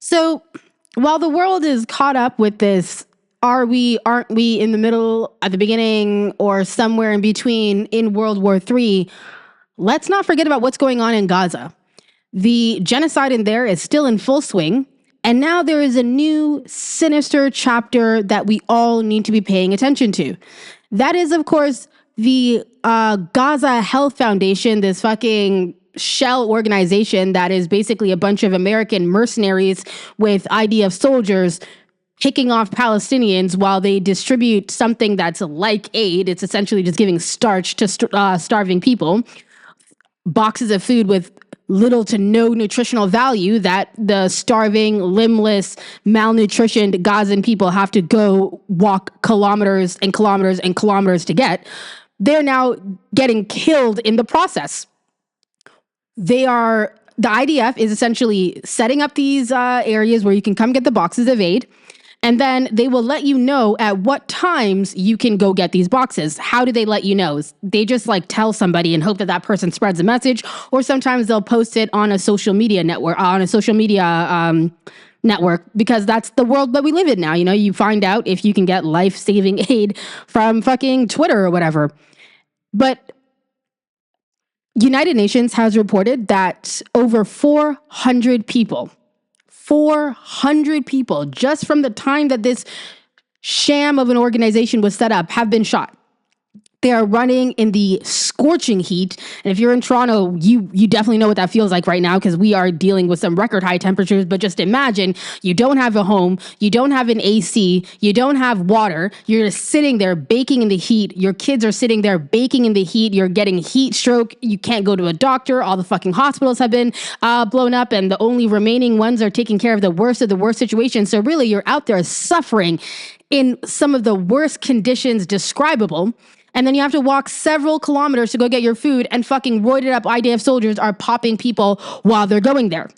So while the world is caught up with this, aren't we in the middle, at the beginning, or somewhere in between in World War III? Let's not forget about what's going on in Gaza. The genocide in there is still in full swing. And now there is a new sinister chapter that we all need to be paying attention to. That is, of course, the Gaza Health Foundation, this fucking shell organization that is basically a bunch of American mercenaries with IDF soldiers picking off Palestinians while they distribute something that's like aid. It's essentially just giving starch to starving people, boxes of food with little to no nutritional value that the starving, limbless, malnutritioned Gazan people have to go walk kilometers and kilometers and kilometers to get. They're now getting killed in the process. The IDF is essentially setting up these areas where you can come get the boxes of aid. And then they will let you know at what times you can go get these boxes. How do they let you know? They just tell somebody and hope that that person spreads the message. Or sometimes they'll post it on a social media network, because that's the world that we live in now. You know, you find out if you can get life-saving aid from fucking Twitter or whatever. But United Nations has reported that over 400 people, just from the time that this sham of an organization was set up, have been shot. They are running in the scorching heat. And if you're in Toronto, you definitely know what that feels like right now, because we are dealing with some record high temperatures. But just imagine you don't have a home, you don't have an AC, you don't have water. You're just sitting there baking in the heat. Your kids are sitting there baking in the heat. You're getting heat stroke. You can't go to a doctor. All the fucking hospitals have been blown up, and the only remaining ones are taking care of the worst situations. So really, you're out there suffering in some of the worst conditions describable. And then you have to walk several kilometers to go get your food, and fucking roided up IDF soldiers are popping people while they're going there.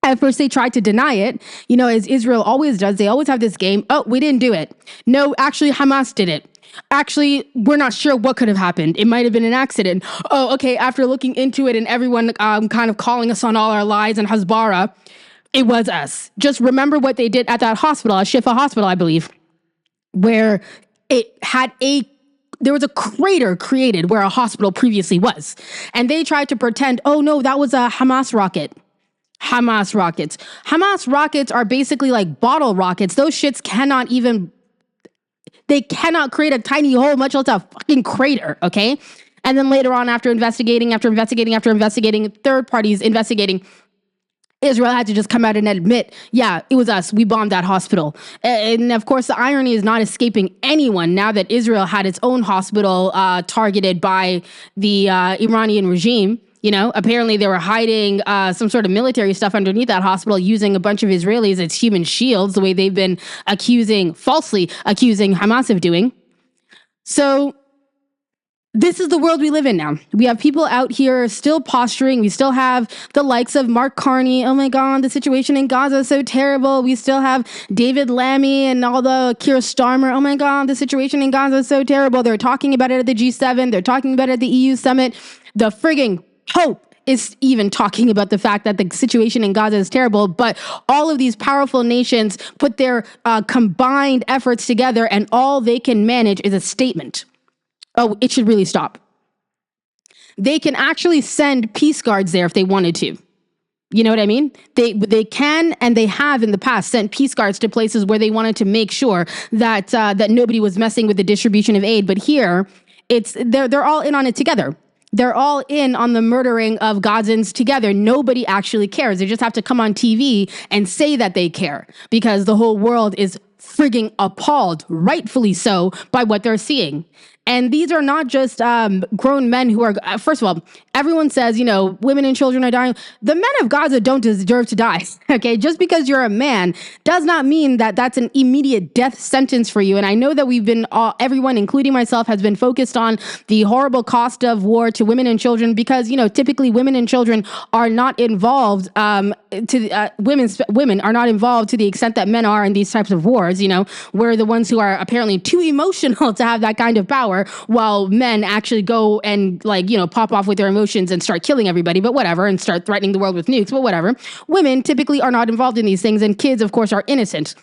At first, they tried to deny it, as Israel always does. They always have this game. Oh, we didn't do it. No, actually, Hamas did it. Actually, we're not sure what could have happened. It might have been an accident. Oh, okay, after looking into it and everyone kind of calling us on all our lies and Hasbara, it was us. Just remember what they did at that hospital, at Shifa Hospital, I believe, where there was a crater created where a hospital previously was. And they tried to pretend, oh no, that was a Hamas rocket. Hamas rockets. Hamas rockets are basically like bottle rockets. Those shits cannot create a tiny hole, much less a fucking crater, okay? And then later on, after investigating, third parties investigating, Israel had to just come out and admit, yeah, it was us. We bombed that hospital. And of course, the irony is not escaping anyone now that Israel had its own hospital targeted by the Iranian regime. Apparently they were hiding some sort of military stuff underneath that hospital, using a bunch of Israelis as human shields, the way they've been falsely accusing Hamas of doing. So this is the world we live in now. We have people out here still posturing. We still have the likes of Mark Carney. Oh my God, the situation in Gaza is so terrible. We still have David Lammy and all the Keir Starmer. Oh my God, the situation in Gaza is so terrible. They're talking about it at the G7. They're talking about it at the EU summit. The frigging Pope is even talking about the fact that the situation in Gaza is terrible, but all of these powerful nations put their combined efforts together, and all they can manage is a statement. Oh, it should really stop. They can actually send peace guards there if they wanted to. You know what I mean? They can, and they have in the past sent peace guards to places where they wanted to make sure that that nobody was messing with the distribution of aid. But here, they're all in on it together. They're all in on the murdering of Gazans together. Nobody actually cares. They just have to come on TV and say that they care, because the whole world is frigging appalled, rightfully so, by what they're seeing. And these are not just grown men who are, first of all, everyone says, women and children are dying. The men of Gaza don't deserve to die, okay? Just because you're a man does not mean that that's an immediate death sentence for you. And I know that we've been, everyone, including myself, has been focused on the horrible cost of war to women and children, because, typically women and children are not involved, women are not involved to the extent that men are in these types of wars. We're the ones who are apparently too emotional to have that kind of power. power, while men actually go and pop off with their emotions and start killing everybody, but whatever, and start threatening the world with nukes, but whatever. Women typically are not involved in these things, and kids, of course, are innocent.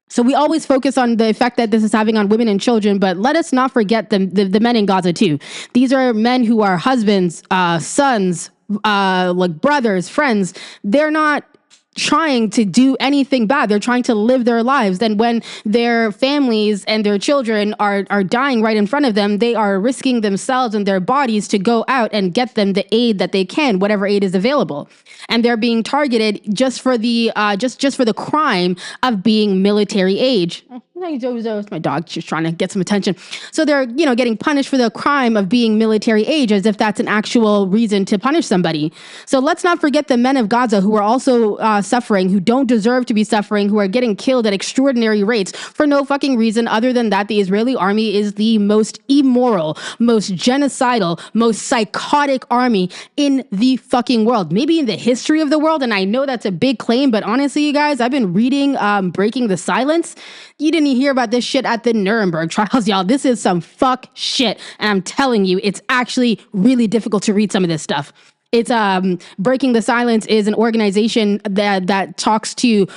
So we always focus on the effect that this is having on women and children, but let us not forget the men in Gaza too. These are men who are husbands, sons, brothers, friends. They're not trying to do anything bad. They're trying to live their lives. Then when their families and their children are dying right in front of them, they are risking themselves and their bodies to go out and get them the aid that they can, whatever aid is available. And they're being targeted just for the just for the crime of being military age. It's my dog. She's trying to get some attention. So they're, getting punished for the crime of being military age, as if that's an actual reason to punish somebody. So let's not forget the men of Gaza who are also suffering, who don't deserve to be suffering, who are getting killed at extraordinary rates for no fucking reason other than that the Israeli army is the most immoral, most genocidal, most psychotic army in the fucking world. Maybe in the history of the world. And I know that's a big claim, but honestly, you guys, I've been reading Breaking the Silence. You didn't hear about this shit at the Nuremberg trials, y'all. This is some fuck shit. And I'm telling you, it's actually really difficult to read some of this stuff. It's Breaking the Silence is an organization that talks to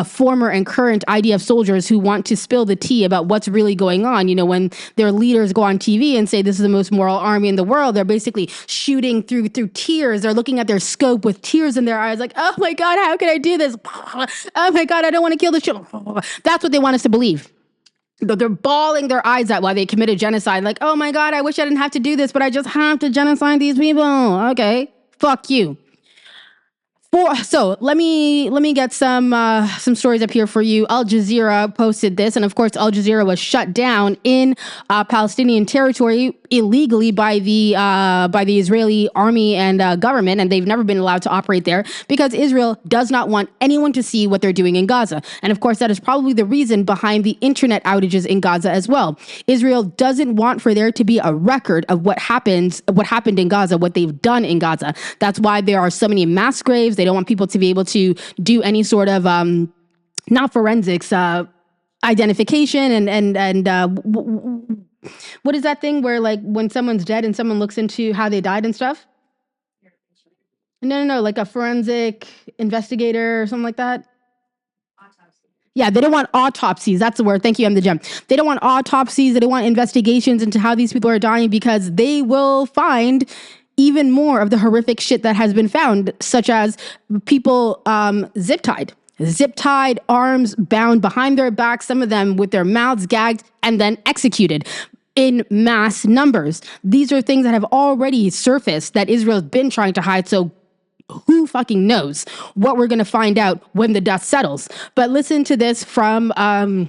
former and current IDF soldiers who want to spill the tea about what's really going on. When their leaders go on TV and say this is the most moral army in the world, they're basically shooting through tears. They're looking at their scope with tears in their eyes, like, oh my God, how can I do this? Oh my God, I don't want to kill this shit. That's what they want us to believe. They're bawling their eyes out while they committed genocide. Like, oh my God, I wish I didn't have to do this, but I just have to genocide these people. Okay. Fuck you. So let me get some stories up here for you. Al Jazeera posted this, and of course, Al Jazeera was shut down in Palestinian territory illegally by the Israeli army and government, and they've never been allowed to operate there because Israel does not want anyone to see what they're doing in Gaza. And of course, that is probably the reason behind the internet outages in Gaza as well. Israel doesn't want for there to be a record of what happened in Gaza, what they've done in Gaza. That's why there are so many mass graves. They don't want people to be able to do any sort of not forensics identification and what is that thing where when someone's dead and someone looks into how they died and stuff? No, like a forensic investigator or something like that. Yeah, they don't want autopsies. That's the word. Thank you, I'm the gem. They don't want autopsies. They don't want investigations into how these people are dying because they will find even more of the horrific shit that has been found, such as people zip-tied, arms bound behind their backs, some of them with their mouths gagged, and then executed in mass numbers. These are things that have already surfaced that Israel's been trying to hide, so who fucking knows what we're going to find out when the dust settles. But listen to this from Al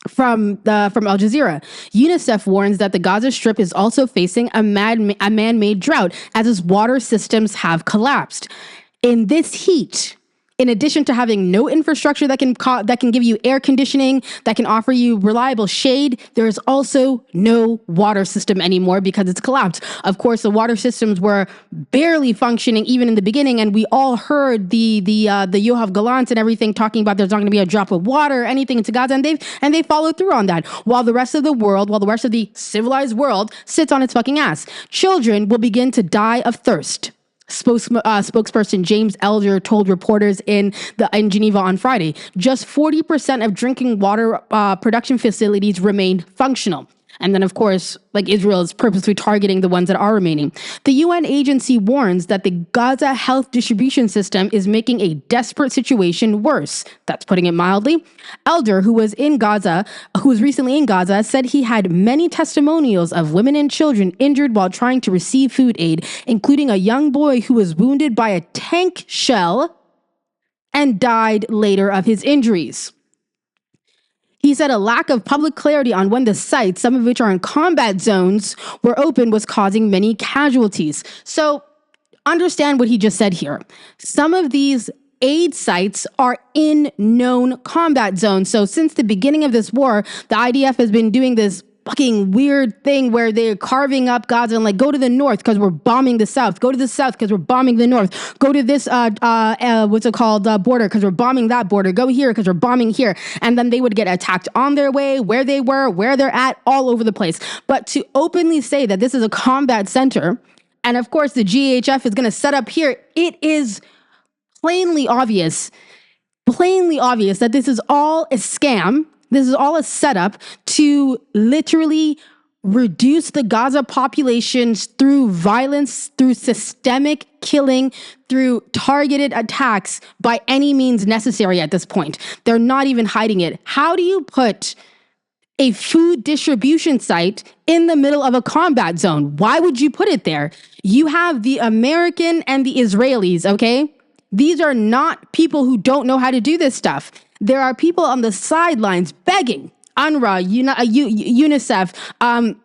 Jazeera. UNICEF warns that the Gaza Strip is also facing a man-made drought as its water systems have collapsed. In this heat, in addition to having no infrastructure that can give you air conditioning, that can offer you reliable shade, there is also no water system anymore because it's collapsed. Of course, the water systems were barely functioning even in the beginning, and we all heard the Yoav Gallant and everything talking about there's not going to be a drop of water or anything into Gaza, and they followed through on that. While the rest of the civilized world sits on its fucking ass, children will begin to die of thirst. Spokesperson James Elder told reporters in Geneva on Friday, just 40% of drinking water production facilities remain functional. And then, of course, Israel is purposely targeting the ones that are remaining. The UN agency warns that the Gaza health distribution system is making a desperate situation worse. That's putting it mildly. Elder, who was recently in Gaza, said he had many testimonials of women and children injured while trying to receive food aid, including a young boy who was wounded by a tank shell and died later of his injuries. He said a lack of public clarity on when the sites, some of which are in combat zones, were open was causing many casualties. So understand what he just said here. Some of these aid sites are in known combat zones. So since the beginning of this war, the IDF has been doing this fucking weird thing where they're carving up Gaza and like, go to the north because we're bombing the south. Go to the south because we're bombing the north. Go to this, border because we're bombing that border. Go here because we're bombing here. And then they would get attacked on their way, where they were, where they're at, all over the place. But to openly say that this is a combat center, and of course the GHF is going to set up here, it is plainly obvious that this is all a scam. This is all a setup to literally reduce the Gaza populations through violence, through systemic killing, through targeted attacks by any means necessary at this point. They're not even hiding it. How do you put a food distribution site in the middle of a combat zone? Why would you put it there? You have the American and the Israelis, okay? These are not people who don't know how to do this stuff. There are people on the sidelines begging UNRWA, UNICEF,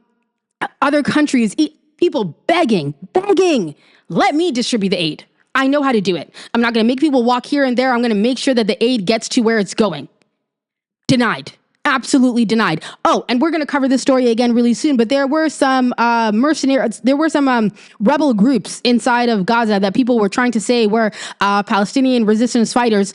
other countries, people begging, let me distribute the aid. I know how to do it. I'm not going to make people walk here and there. I'm going to make sure that the aid gets to where it's going. Denied. Absolutely denied. Oh, and we're going to cover this story again really soon, but there were some rebel groups inside of Gaza that people were trying to say were Palestinian resistance fighters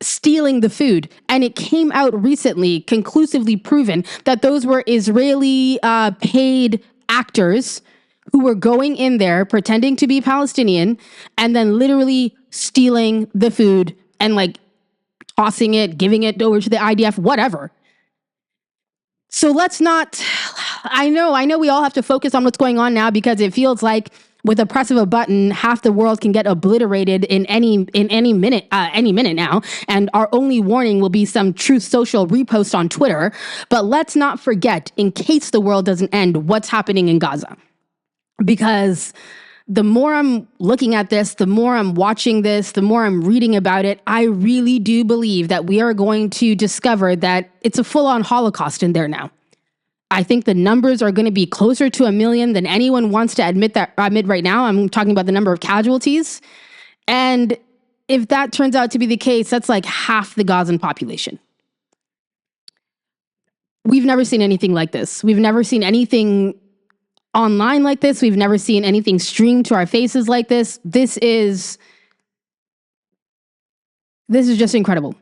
stealing the food. And it came out recently, conclusively proven, that those were Israeli paid actors who were going in there pretending to be Palestinian and then literally stealing the food and like tossing it, giving it over to the IDF, whatever. So let's not, I know we all have to focus on what's going on now because it feels like with a press of a button, half the world can get obliterated in any minute now. And our only warning will be some Truth Social repost on Twitter. But let's not forget, in case the world doesn't end, what's happening in Gaza. Because the more I'm looking at this, the more I'm watching this, the more I'm reading about it, I really do believe that we are going to discover that it's a full-on Holocaust in there now. I think the numbers are going to be closer to 1 million than anyone wants to admit right now. I'm talking about the number of casualties. And if that turns out to be the case, that's like half the Gazan population. We've never seen anything like this. We've never seen anything online like this. We've never seen anything streamed to our faces like this. This is just incredible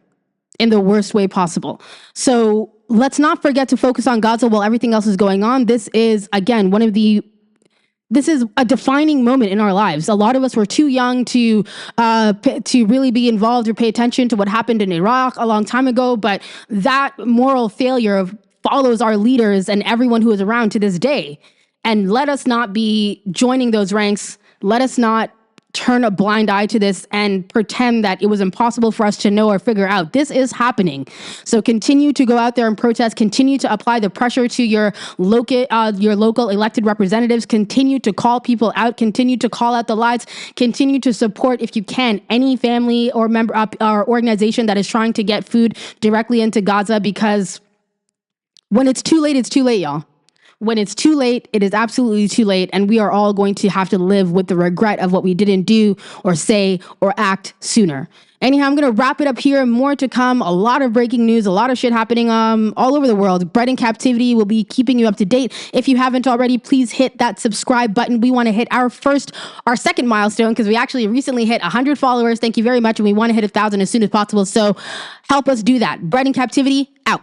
in the worst way possible. So let's not forget to focus on Gaza while everything else is going on. This is, again, this is a defining moment in our lives. A lot of us were too young to really be involved or pay attention to what happened in Iraq a long time ago, but that moral failure follows our leaders and everyone who is around to this day. And let us not be joining those ranks. Let us not turn a blind eye to this and pretend that it was impossible for us to know or figure out. This is happening. So continue to go out there and protest. Continue to apply the pressure to your local elected representatives. Continue to call people out. Continue to call out the lies. Continue to support, if you can, any family or member or organization that is trying to get food directly into Gaza, because when it's too late, y'all. When it's too late, it is absolutely too late, and we are all going to have to live with the regret of what we didn't do or say or act sooner. Anyhow, I'm going to wrap it up here. More to come. A lot of breaking news, a lot of shit happening all over the world. Bread in Captivity will be keeping you up to date. If you haven't already, please hit that subscribe button. We want to hit our second milestone, because we actually recently hit 100 followers. Thank you very much, and we want to hit 1,000 as soon as possible. So help us do that. Bread in Captivity, out.